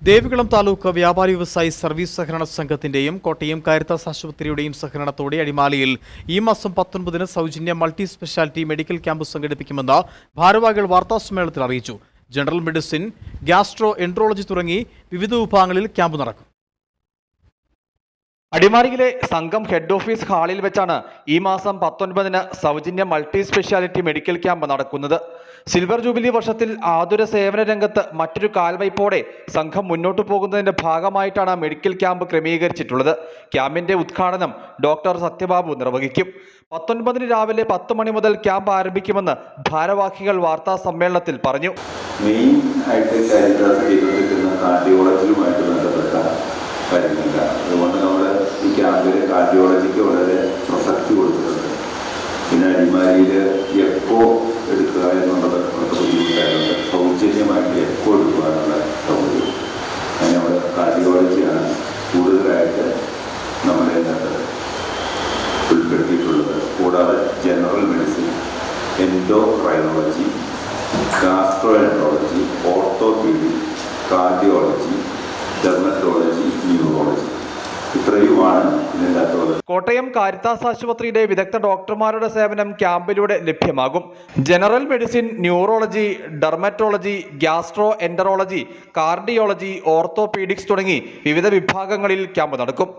ദേവികുളം താലൂക്ക് വ്യാപാരി വ്യവസായി സർവീസ് സഹകരണ സംഘത്തിന്റെയും കോട്ടയം കാരിത്താസ് ആശുപത്രിയുടെയും സഹകരണത്തോടെ അടിമാലിയിൽ ഈ മാസം 19-ന് സൗജന്യ മൾട്ടി സ്പെഷ്യാലിറ്റി മെഡിക്കൽ ക്യാമ്പ് സംഘടിപ്പിക്കുമെന്ന് ഭാരവാഹികൾ വാർത്താസമ്മേളനത്തിൽ അറിയിച്ചു. ജനറൽ മെഡിസിൻ, ഗ്യാസ്ട്രോ എൻട്രോളജി തുടങ്ങി വിവിധ വിഭാഗങ്ങളിൽ ക്യാമ്പ് നടക്കും. അടിമാലിയിലെ സംഘം ഹെഡ് ഓഫീസ് ഹാളിൽ വെച്ചാണ് ഈ മാസം 19-ന് സൗജന്യ മൾട്ടി സ്പെഷ്യാലിറ്റി മെഡിക്കൽ ക്യാമ്പ് നടക്കുന്നത്. സിൽവർ ജൂബിലി വർഷത്തിൽ ആതുര സേവന രംഗത്ത് മറ്റൊരു കാൽവയ്പോടെ സംഘം മുന്നോട്ടു പോകുന്നതിന്റെ ഭാഗമായിട്ടാണ് മെഡിക്കൽ ക്യാമ്പ് ക്രമീകരിച്ചിട്ടുള്ളത്. ക്യാമ്പിന്റെ ഉദ്ഘാടനം ഡോക്ടർ സത്യബാബു നിർവഹിക്കും. 19-ന് രാവിലെ 10 മണി മുതൽ ക്യാമ്പ് ആരംഭിക്കുമെന്ന് ഭാരവാഹികൾ വാർത്താ സമ്മേളനത്തിൽ പറഞ്ഞു. മെയിൻ ആയിട്ട് കാർഡിയോളജിയുമായിട്ട് ബന്ധപ്പെട്ട കാര്യമില്ല. അതുകൊണ്ട് നമ്മൾ ഈ ക്യാമ്പിൽ കാർഡിയോളജിക്ക് വളരെ പ്രസക്തി കൊടുത്തിട്ടുണ്ട്. പിന്നെ അടിമാലിയിൽ എക്കോ എടുക്കുക എന്നുള്ളത് വളരെ ബുദ്ധിമുട്ടായതുകൊണ്ട് സൗജന്യമായിട്ട് എക്കോ എടുക്കുവാനുള്ള സൗകര്യം അതിന് നമ്മൾ കാർഡിയോളജിയാണ് കൂടുതലായിട്ട് നമ്മളെ ഉൾപ്പെടുത്തിയിട്ടുള്ളത്. കൂടാതെ general medicine, endocrinology, gastro enterology, orthopaedic, cardiology, dermatology, neurology ഇത്രയുമാണ് ഇതിനകത്തുള്ളത്. കോട്ടയം കാരിത്താസ് ആശുപത്രിയിലെ വിദഗ്ധ ഡോക്ടർമാരുടെ സേവനം ക്യാമ്പിലൂടെ ലഭ്യമാകും. General medicine, neurology, dermatology, gastro enterology, cardiology, orthopaedics തുടങ്ങി വിവിധ വിഭാഗങ്ങളിൽ ക്യാമ്പ് നടക്കും.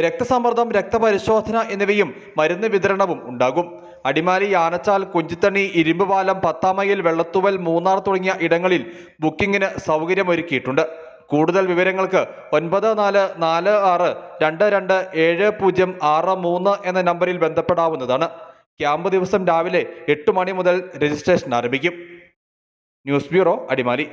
രക്തസമ്മർദ്ദം, രക്തപരിശോധന എന്നിവയും മരുന്ന് വിതരണവും ഉണ്ടാകും. അടിമാലി, ആനച്ചാൽ, കുഞ്ചിത്തണ്ണി, ഇരുമ്പുപാലം, 10 മൈൽ, വെള്ളത്തൂവൽ, മൂന്നാർ തുടങ്ങിയ ഇടങ്ങളിൽ ബുക്കിംഗിന് സൗകര്യമൊരുക്കിയിട്ടുണ്ട്. കൂടുതൽ വിവരങ്ങൾക്ക് 9446227063 എന്ന നമ്പറിൽ ബന്ധപ്പെടാവുന്നതാണ്. ക്യാമ്പ് ദിവസം രാവിലെ 8 മണി മുതൽ രജിസ്ട്രേഷൻ ആരംഭിക്കും. News bureau, Adimali.